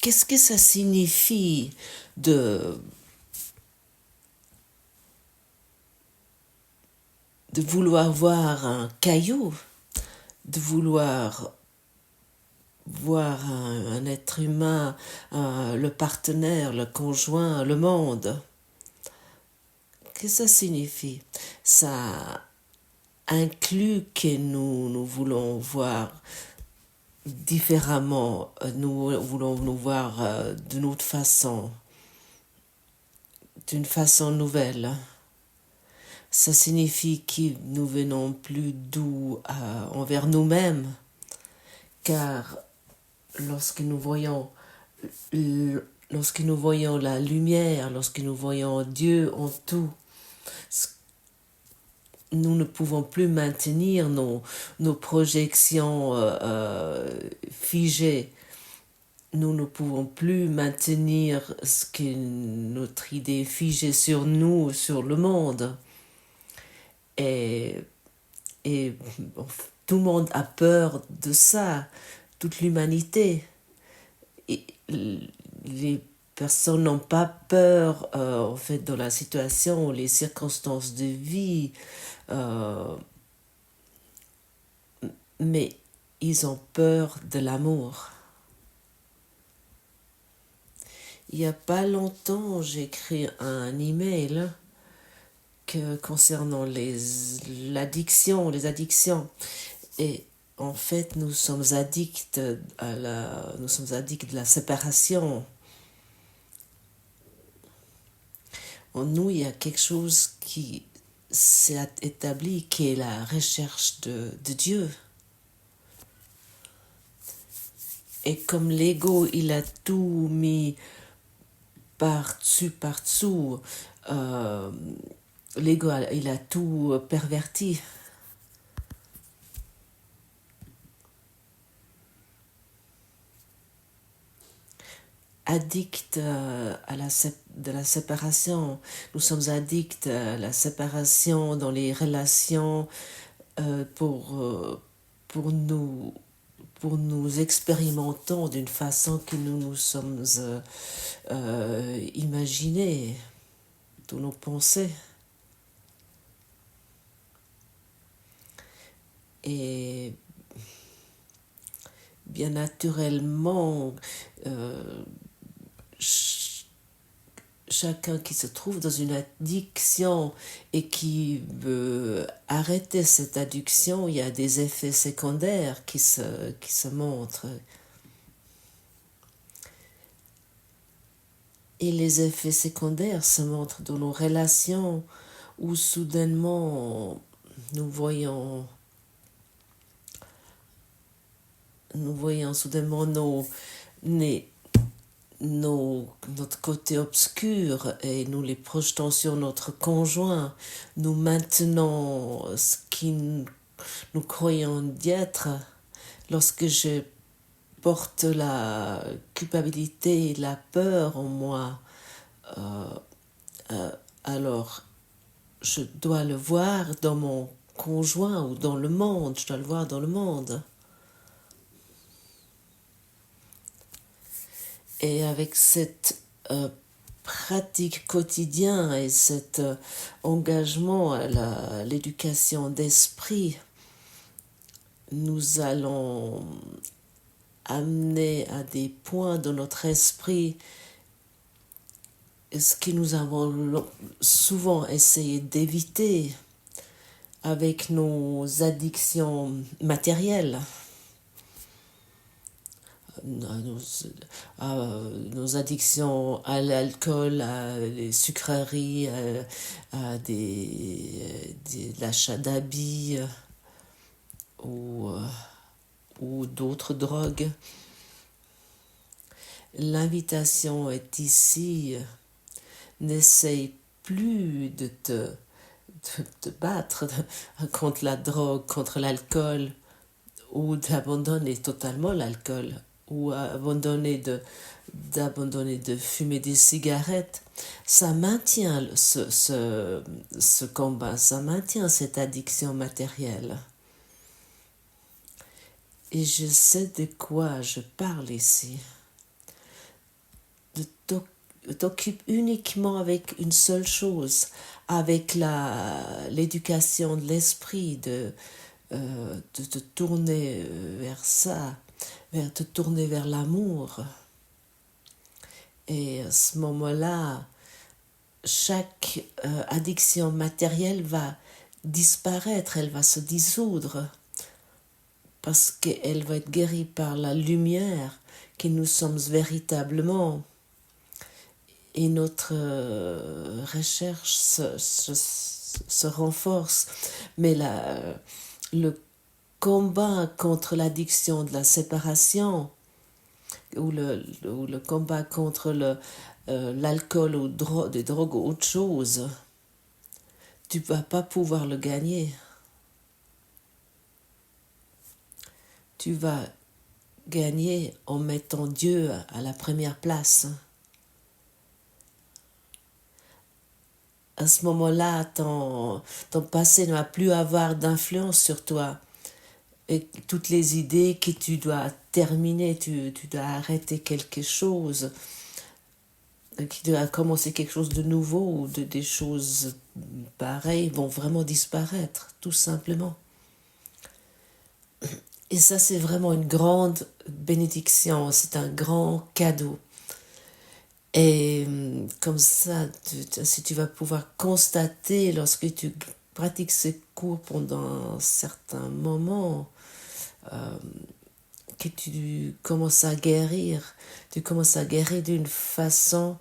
qu'est-ce que ça signifie de vouloir voir un caillou, de vouloir voir un être humain, le partenaire, le conjoint, le monde? Qu'est-ce que ça signifie? Ça inclut que nous voulons voir différemment, nous voulons nous voir d'une autre façon, d'une façon nouvelle. Ça signifie que nous venons plus doux envers nous-mêmes, car lorsque nous voyons la lumière, lorsque nous voyons Dieu en tout, nous ne pouvons plus maintenir nos projections figées. Nous ne pouvons plus maintenir ce que notre idée figée sur nous, sur le monde. Et bon, tout le monde a peur de ça, toute l'humanité. Et les personnes n'ont pas peur, en fait, dans la situation, les circonstances de vie, mais ils ont peur de l'amour. Il n'y a pas longtemps, j'ai écrit un email concernant les addictions. Et en fait, nous sommes addicts de la séparation. En nous, il y a quelque chose qui s'est établi, qui est la recherche de Dieu. Et comme l'ego, il a tout mis par-dessous, l'ego, il a tout perverti. Addicts de la séparation. Nous sommes addicts à la séparation dans les relations pour nous expérimentons d'une façon que nous nous sommes imaginés, tous nos pensées. Et bien naturellement, chacun qui se trouve dans une addiction et qui veut arrêter cette addiction, il y a des effets secondaires qui se montrent. Et les effets secondaires se montrent dans nos relations où soudainement nous voyons soudainement notre côté obscur et nous les projetons sur notre conjoint. Nous maintenons ce qui nous croyons d'être. Lorsque je porte la culpabilité et la peur en moi, alors je dois le voir dans mon conjoint ou dans le monde. Je dois le voir dans le monde. Et avec cette pratique quotidienne et cet engagement à l'éducation d'esprit, nous allons amener à des points de notre esprit ce que nous avons souvent essayé d'éviter avec nos addictions matérielles. Nos addictions à l'alcool, à les sucreries, à l'achat d'habits ou d'autres drogues. L'invitation est ici, n'essaye plus de te battre contre la drogue, contre l'alcool, ou d'abandonner totalement l'alcool, ou d'abandonner de fumer des cigarettes. Ça maintient ce combat, ça maintient cette addiction matérielle. Et je sais de quoi je parle ici. t'occupes uniquement avec une seule chose, avec l'éducation de l'esprit, de te tourner vers ça, te tourner vers l'amour. Et à ce moment-là, chaque addiction matérielle va disparaître, elle va se dissoudre, parce qu'elle va être guérie par la lumière que nous sommes véritablement. Et notre recherche se renforce. Mais le combat contre l'addiction de la séparation, ou le combat contre l'alcool ou des drogues ou autre chose, tu ne vas pas pouvoir le gagner. Tu vas gagner en mettant Dieu à la première place. À ce moment-là, ton passé ne va plus avoir d'influence sur toi. Et toutes les idées que tu dois terminer, tu dois arrêter quelque chose, qui doit commencer quelque chose de nouveau, ou des choses pareilles vont vraiment disparaître, tout simplement. Et ça, c'est vraiment une grande bénédiction, c'est un grand cadeau. Et comme ça, si tu vas pouvoir constater, lorsque tu pratiques ces cours pendant un certain moment, que tu commences à guérir. Tu commences à guérir d'une façon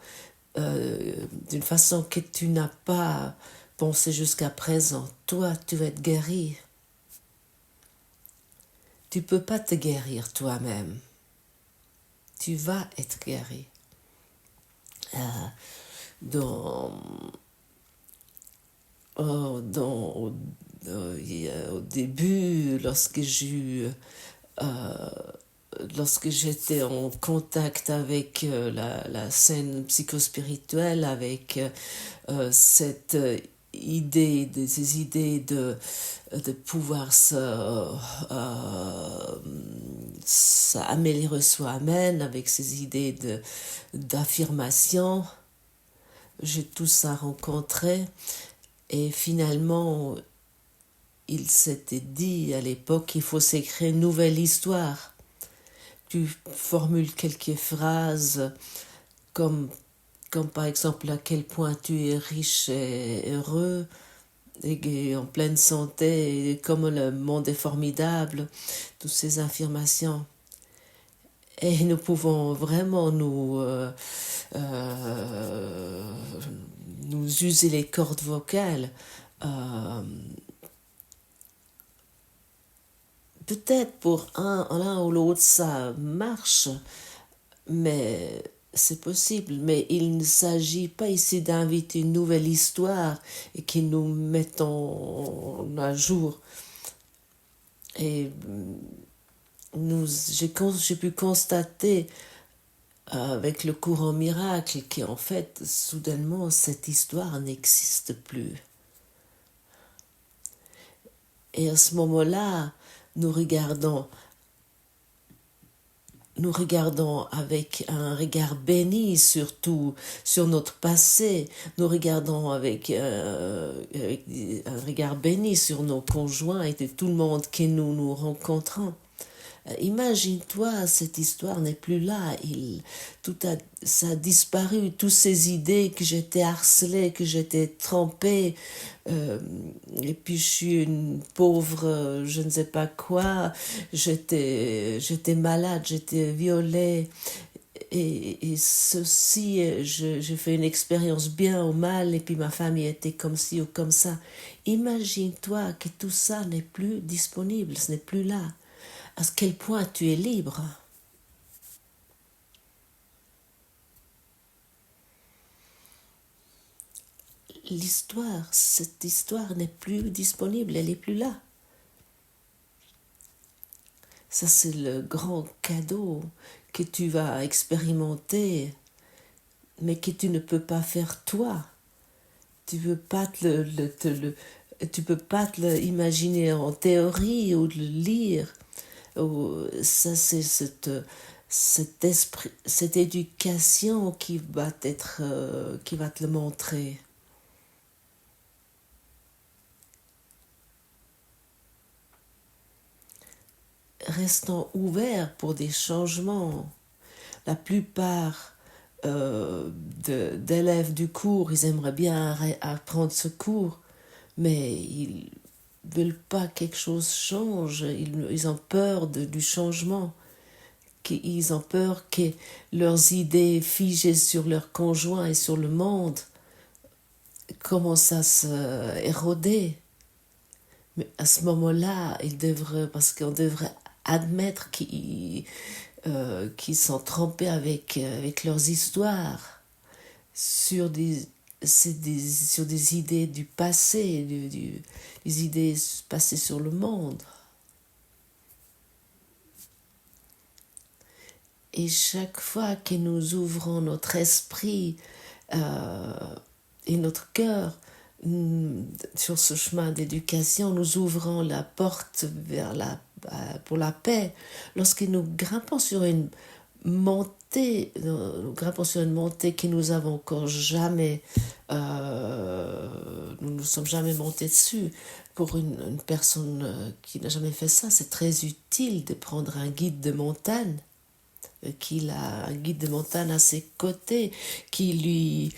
que tu n'as pas pensé jusqu'à présent. Toi, tu vas être guéri. Tu ne peux pas te guérir toi-même. Tu vas être guéri. Au début, lorsque j'étais en contact avec la scène psychospirituelle, avec cette ces idées de pouvoir s'améliorer soi-même, avec ces idées d'affirmation, j'ai tout ça rencontré. Et finalement, il s'était dit à l'époque qu'il faut s'écrire une nouvelle histoire. Tu formules quelques phrases comme par exemple à quel point tu es riche et heureux et en pleine santé, et comme le monde est formidable, toutes ces affirmations. Et nous pouvons vraiment nous user les cordes vocales. Peut-être pour l'un ou l'autre ça marche, mais c'est possible. Mais il ne s'agit pas ici d'inviter une nouvelle histoire et que nous mettons à jour. Et j'ai pu constater avec le courant miracle qu'en fait, soudainement, cette histoire n'existe plus. Et à ce moment-là, nous regardons avec un regard béni surtout sur notre passé. Nous regardons avec un regard béni sur nos conjoints et de tout le monde que nous rencontrons. Imagine-toi, cette histoire n'est plus là, ça a disparu, toutes ces idées que j'étais harcelée, que j'étais trempée, et puis je suis une pauvre, je ne sais pas quoi, j'étais malade, j'étais violée, et ceci, j'ai fait une expérience bien ou mal, et puis ma famille était comme ci ou comme ça. Imagine-toi que tout ça n'est plus disponible, ce n'est plus là. À quel point tu es libre. Cette histoire n'est plus disponible, elle n'est plus là. Ça, c'est le grand cadeau que tu vas expérimenter, mais que tu ne peux pas faire toi. Tu ne peux pas tu peux pas te l'imaginer en théorie ou le lire. Ça, c'est cet esprit, cette éducation qui va qui va te le montrer. Restons ouverts pour des changements. La plupart d'élèves du cours, ils aimeraient bien apprendre ce cours, mais ils veulent pas que quelque chose change. Ils ont peur du changement. Ils ont peur que leurs idées figées sur leur conjoint et sur le monde commencent à se éroder. Mais à ce moment-là, parce qu'on devrait admettre qu'ils sont trompés avec leurs histoires sur sur des idées du passé, des idées passées sur le monde. Et chaque fois que nous ouvrons notre esprit et notre cœur sur ce chemin d'éducation, nous ouvrons la porte pour la paix. Lorsque nous grimpons sur une montée, que nous avons encore jamais, nous ne sommes jamais montés dessus. Pour une personne qui n'a jamais fait ça, c'est très utile de prendre un guide de montagne, qu'il a un guide de montagne à ses côtés, qui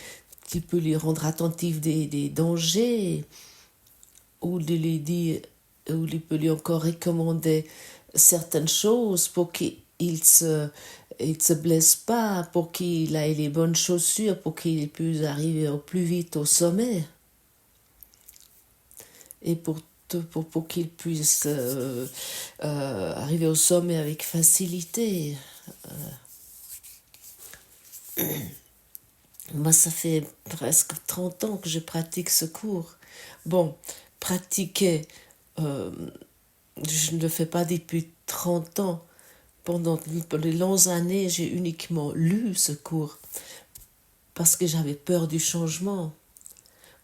peut lui rendre attentif des dangers, ou de lui dire, ou il peut lui encore recommander certaines choses pour qu'il se blesse pas, pour qu'il ait les bonnes chaussures, pour qu'il puisse arriver au plus vite au sommet, et pour qu'il puisse arriver au sommet avec facilité. Moi, ça fait presque 30 ans que je pratique ce cours. Bon, pratiquer, je ne le fais pas depuis 30 ans. Pendant les longues années, j'ai uniquement lu ce cours parce que j'avais peur du changement.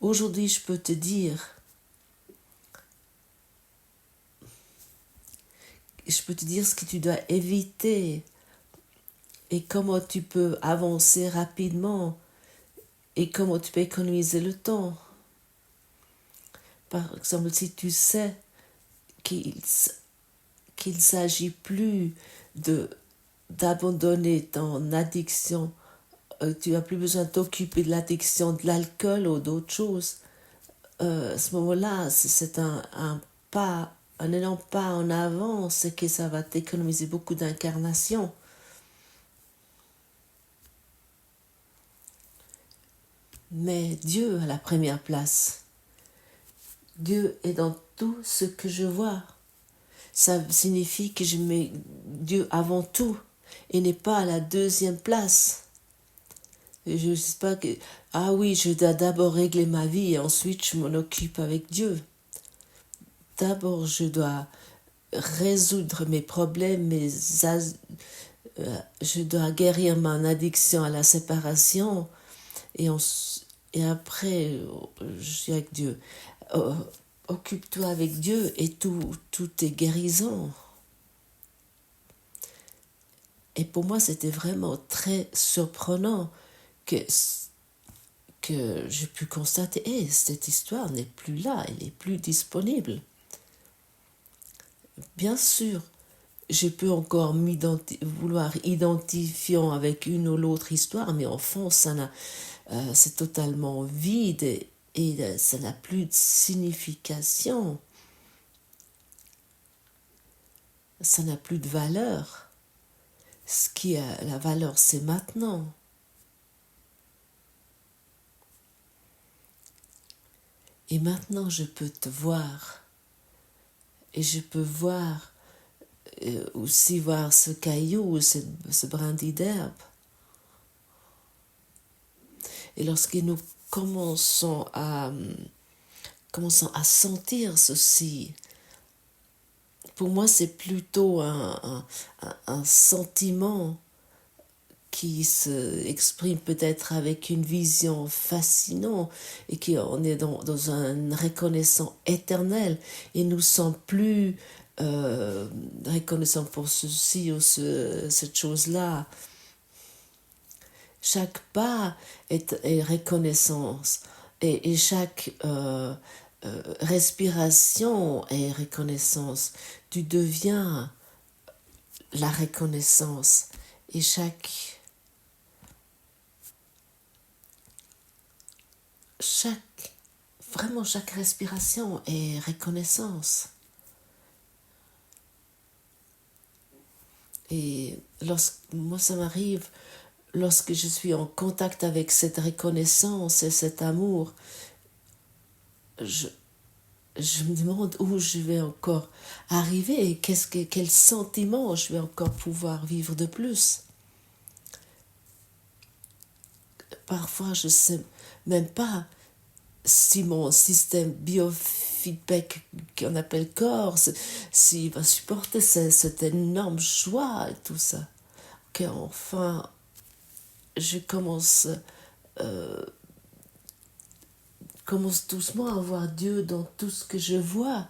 Aujourd'hui, je peux te dire, ce que tu dois éviter et comment tu peux avancer rapidement et comment tu peux économiser le temps. Par exemple, si tu sais qu'il ne s'agit plus d'abandonner ton addiction, tu n'as plus besoin de t'occuper de l'addiction de l'alcool ou d'autres choses, à ce moment-là, c'est un énorme pas en avant, c'est que ça va t'économiser beaucoup d'incarnations. Mais Dieu a la première place. Dieu est dans tout ce que je vois. Ça signifie que je mets Dieu avant tout et n'est pas à la deuxième place. Et je ne sais pas que, ah oui, je dois d'abord régler ma vie et ensuite je m'en occupe avec Dieu. D'abord, je dois résoudre mes problèmes, je dois guérir mon addiction à la séparation et après, je suis avec Dieu. Occupe-toi avec Dieu et tout est guérison. Et pour moi, c'était vraiment très surprenant que j'ai pu constater, cette histoire n'est plus là, elle n'est plus disponible. Bien sûr, je peux encore vouloir identifier avec une ou l'autre histoire, mais en fond, c'est totalement vide et ça n'a plus de signification. Ça n'a plus de valeur. Ce qui a la valeur, c'est maintenant. Et maintenant, je peux te voir. Et je peux aussi voir ce caillou, ce brindille d'herbe. Et lorsque nous commençons à sentir ceci, pour moi, c'est plutôt un sentiment qui s'exprime peut-être avec une vision fascinante et qu'on est dans un reconnaissant éternel et nous ne sommes plus reconnaissant pour ceci ou cette chose-là. Chaque pas est reconnaissance et chaque respiration est reconnaissance. Tu deviens la reconnaissance et vraiment chaque respiration est reconnaissance. Et moi ça m'arrive, lorsque je suis en contact avec cette reconnaissance et cet amour, je me demande où je vais encore arriver et quel sentiment je vais encore pouvoir vivre de plus. Parfois, je ne sais même pas si mon système biofeedback qu'on appelle corps, s'il va supporter cet énorme choix et tout ça. Qu'enfin, je commence doucement à voir Dieu dans tout ce que je vois,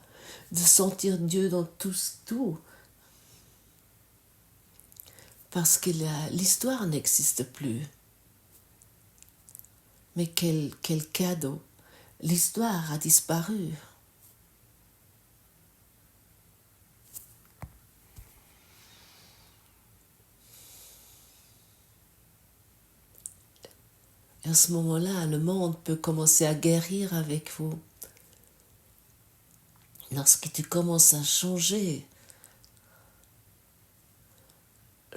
de sentir Dieu dans tout. Parce que l'histoire n'existe plus. Mais quel cadeau! L'histoire a disparu. Et à ce moment-là, le monde peut commencer à guérir avec vous. Lorsque tu commences à changer,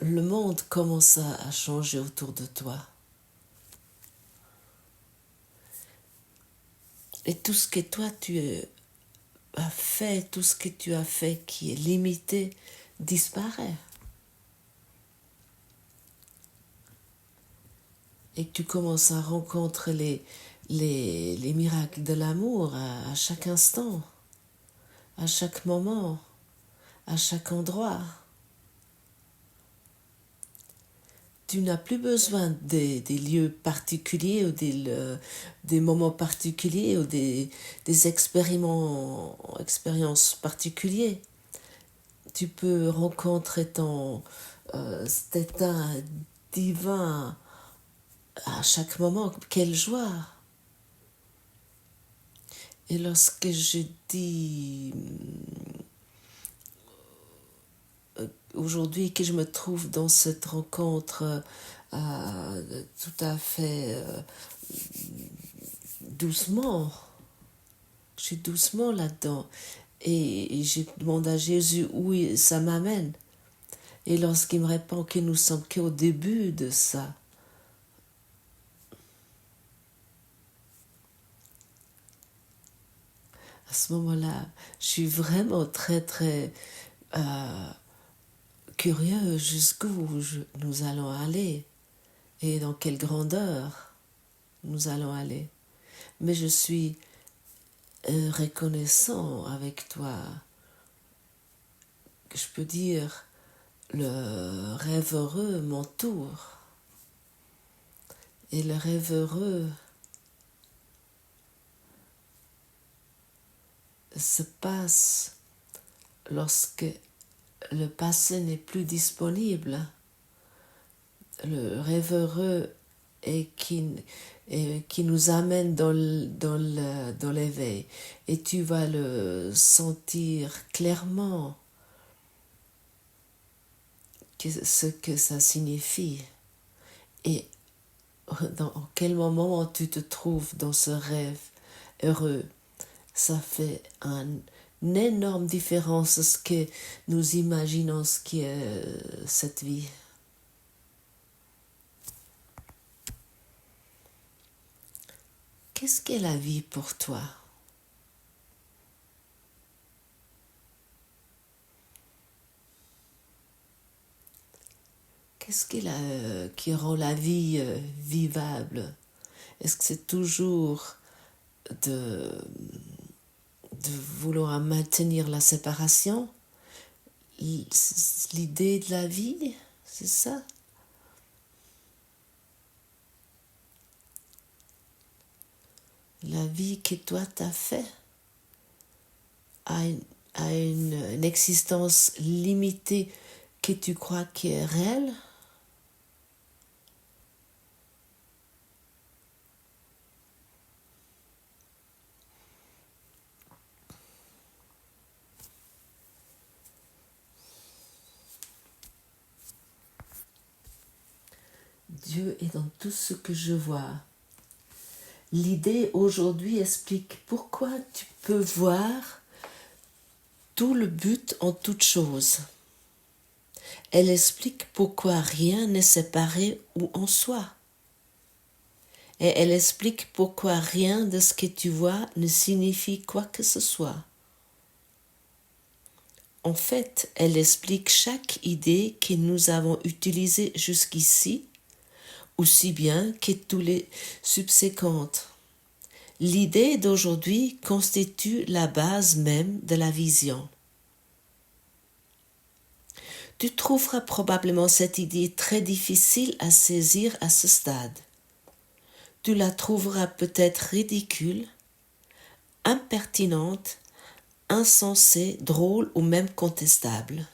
le monde commence à changer autour de toi. Et tout ce que toi tu as fait, tout ce que tu as fait qui est limité, disparaît. Et tu commences à rencontrer les miracles de l'amour à chaque instant, à chaque moment, à chaque endroit. Tu n'as plus besoin des lieux particuliers ou des moments particuliers ou des expériences particulières. Tu peux rencontrer cet état divin à chaque moment. Quelle joie! Et lorsque je dis aujourd'hui que je me trouve dans cette rencontre tout à fait doucement, je suis doucement là-dedans et je demande à Jésus où ça m'amène. Et lorsqu'il me répond que nous sommes qu'au début de ça, à ce moment-là, je suis vraiment très très curieux jusqu'où nous allons aller et dans quelle grandeur nous allons aller. Mais je suis reconnaissant avec toi, que je peux dire, le rêve heureux m'entoure. Et le rêve heureux se passe lorsque le passé n'est plus disponible. Le rêve heureux et qui nous amène dans l'éveil. Et tu vas le sentir clairement ce que ça signifie. Et dans quel moment tu te trouves dans ce rêve heureux. Ça fait une énorme différence ce que nous imaginons ce qui est cette vie. Qu'est-ce qu'est la vie pour toi? Qu'est-ce qui rend la vie vivable? Est-ce que c'est toujours de vouloir maintenir la séparation? L'idée de la vie, c'est ça? La vie que toi t'as fait a à une existence limitée que tu crois qui est réelle? Dieu est dans tout ce que je vois. L'idée aujourd'hui explique pourquoi tu peux voir tout le but en toute chose. Elle explique pourquoi rien n'est séparé ou en soi. Et elle explique pourquoi rien de ce que tu vois ne signifie quoi que ce soit. En fait, elle explique chaque idée que nous avons utilisée jusqu'ici, aussi bien que toutes les subséquentes. L'idée d'aujourd'hui constitue la base même de la vision. Tu trouveras probablement cette idée très difficile à saisir à ce stade. Tu la trouveras peut-être ridicule, impertinente, insensée, drôle ou même contestable.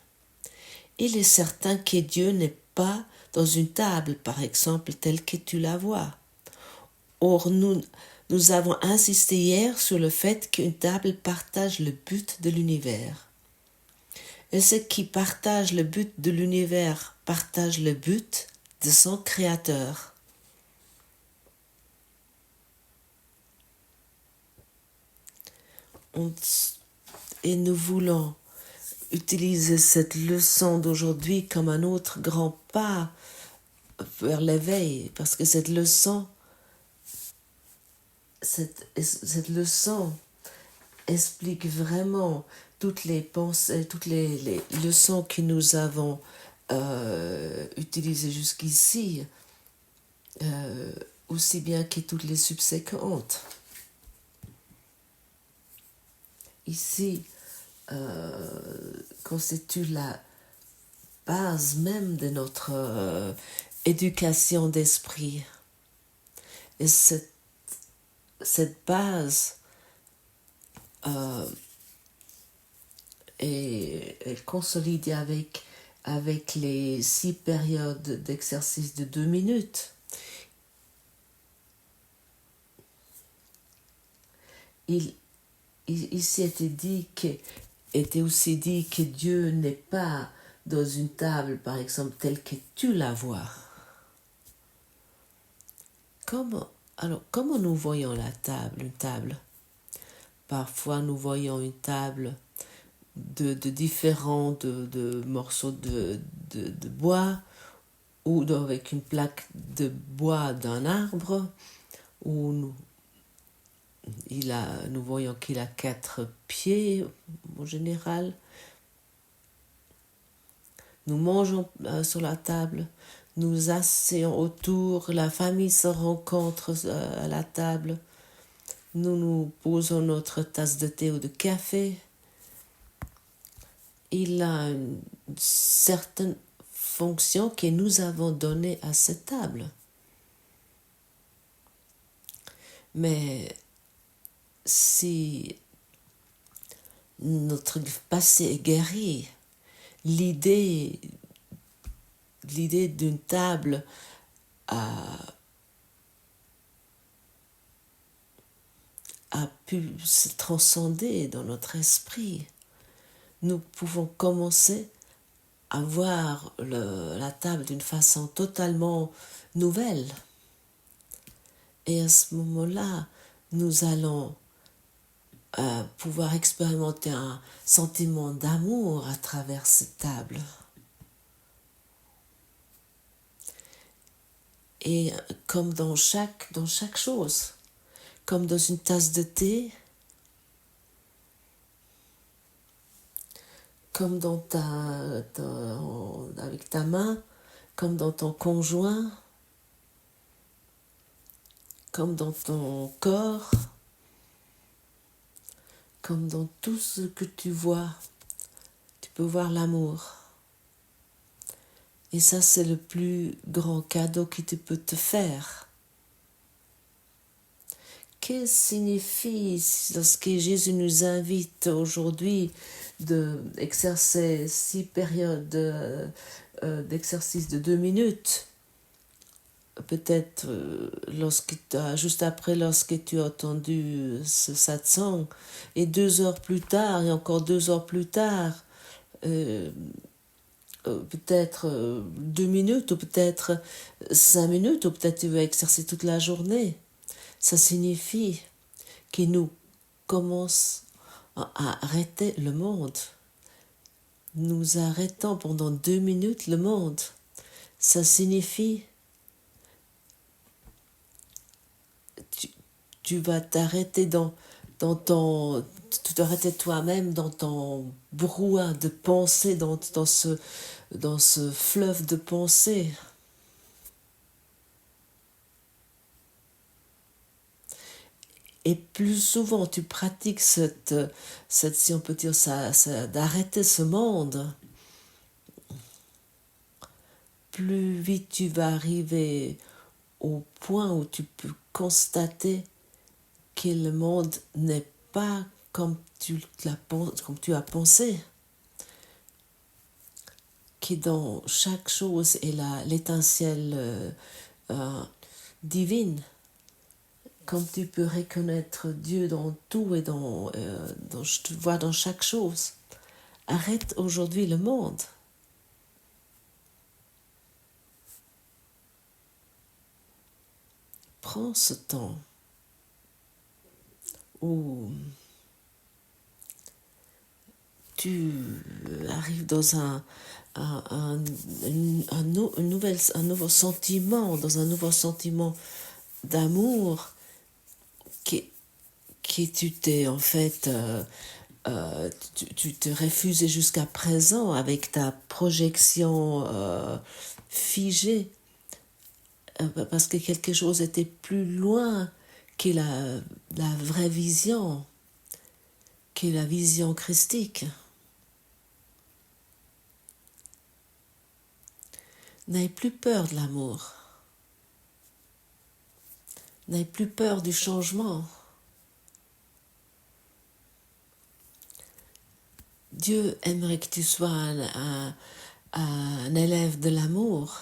Il est certain que Dieu n'est pas dans une table, par exemple, telle que tu la vois. Or, nous avons insisté hier sur le fait qu'une table partage le but de l'univers. Et ce qui partage le but de l'univers partage le but de son créateur. Et nous voulons utiliser cette leçon d'aujourd'hui comme un autre grand pas vers l'éveil, parce que cette leçon explique vraiment toutes les pensées, toutes les leçons que nous avons utilisées jusqu'ici, aussi bien que toutes les subséquentes. Ici, constitue la base même de notre éducation d'esprit. Et cette base est consolidée avec les 6 périodes d'exercice de 2 minutes. Ici était aussi dit que Dieu n'est pas dans une table, par exemple, telle que tu la vois. Comment nous voyons une table? Parfois, nous voyons une table de différents de morceaux de bois, ou avec une plaque de bois d'un arbre, où nous voyons qu'il a 4 pieds en général. Nous mangeons sur la table, nous asseyons autour, la famille se rencontre à la table, nous posons notre tasse de thé ou de café. Il a une certaine fonction que nous avons donnée à cette table. Mais si notre passé est guéri, l'idée d'une table a pu se transcender dans notre esprit. Nous pouvons commencer à voir la table d'une façon totalement nouvelle. Et à ce moment-là, nous allons pouvoir expérimenter un sentiment d'amour à travers cette table. Et comme dans chaque chose, comme dans une tasse de thé, comme avec ta main, comme dans ton conjoint, comme dans ton corps, comme dans tout ce que tu vois, tu peux voir l'amour. Et ça, c'est le plus grand cadeau que tu peux te faire. que signifie lorsque Jésus nous invite aujourd'hui d'exercer 6 périodes d'exercice de 2 minutes? Peut-être juste après, lorsque tu as entendu ce satsang, et 2 heures plus tard, et encore 2 heures plus tard, peut-être 2 minutes, ou peut-être 5 minutes, ou peut-être tu veux exercer toute la journée. Ça signifie que nous commençons à arrêter le monde. Nous arrêtons pendant 2 minutes le monde. Ça signifie tu vas t'arrêter tu t'arrêter toi-même dans ton brouhaha de pensée, dans ce fleuve de pensée. Et plus souvent tu pratiques cette si on peut dire ça, d'arrêter ce monde, plus vite tu vas arriver au point où tu peux constater que le monde n'est pas comme tu as pensé, que dans chaque chose est l'étincelle divine. Comme tu peux reconnaître Dieu dans tout et je te vois dans chaque chose. Arrête aujourd'hui le monde. Prends ce temps où tu arrives dans un nouveau sentiment, d'amour que tu t'es en fait tu te refusais jusqu'à présent avec ta projection figée, parce que quelque chose était plus loin que la vraie vision, que la vision christique. N'aie plus peur de l'amour. N'aie plus peur du changement. Dieu aimerait que tu sois un élève de l'amour.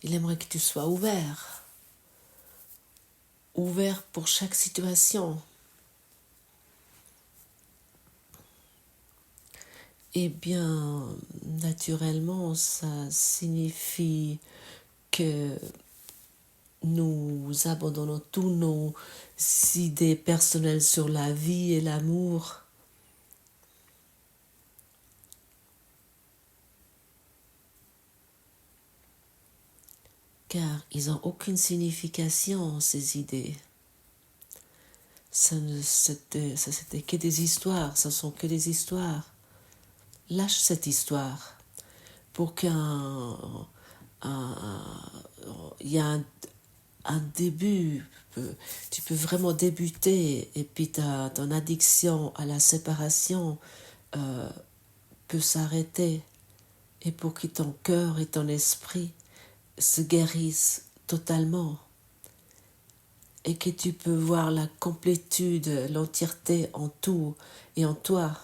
Il aimerait que tu sois ouvert pour chaque situation. Eh bien, naturellement, ça signifie que nous abandonnons tous nos idées personnelles sur la vie et l'amour. Car ils n'ont aucune signification, ces idées. C'était que des histoires, ce sont que des histoires. Lâche cette histoire pour qu'il y ait un début. Tu peux vraiment débuter, et puis ton addiction à la séparation peut s'arrêter, et pour que ton cœur et ton esprit se guérissent totalement, et que tu peux voir la complétude, l'entièreté en tout et en toi.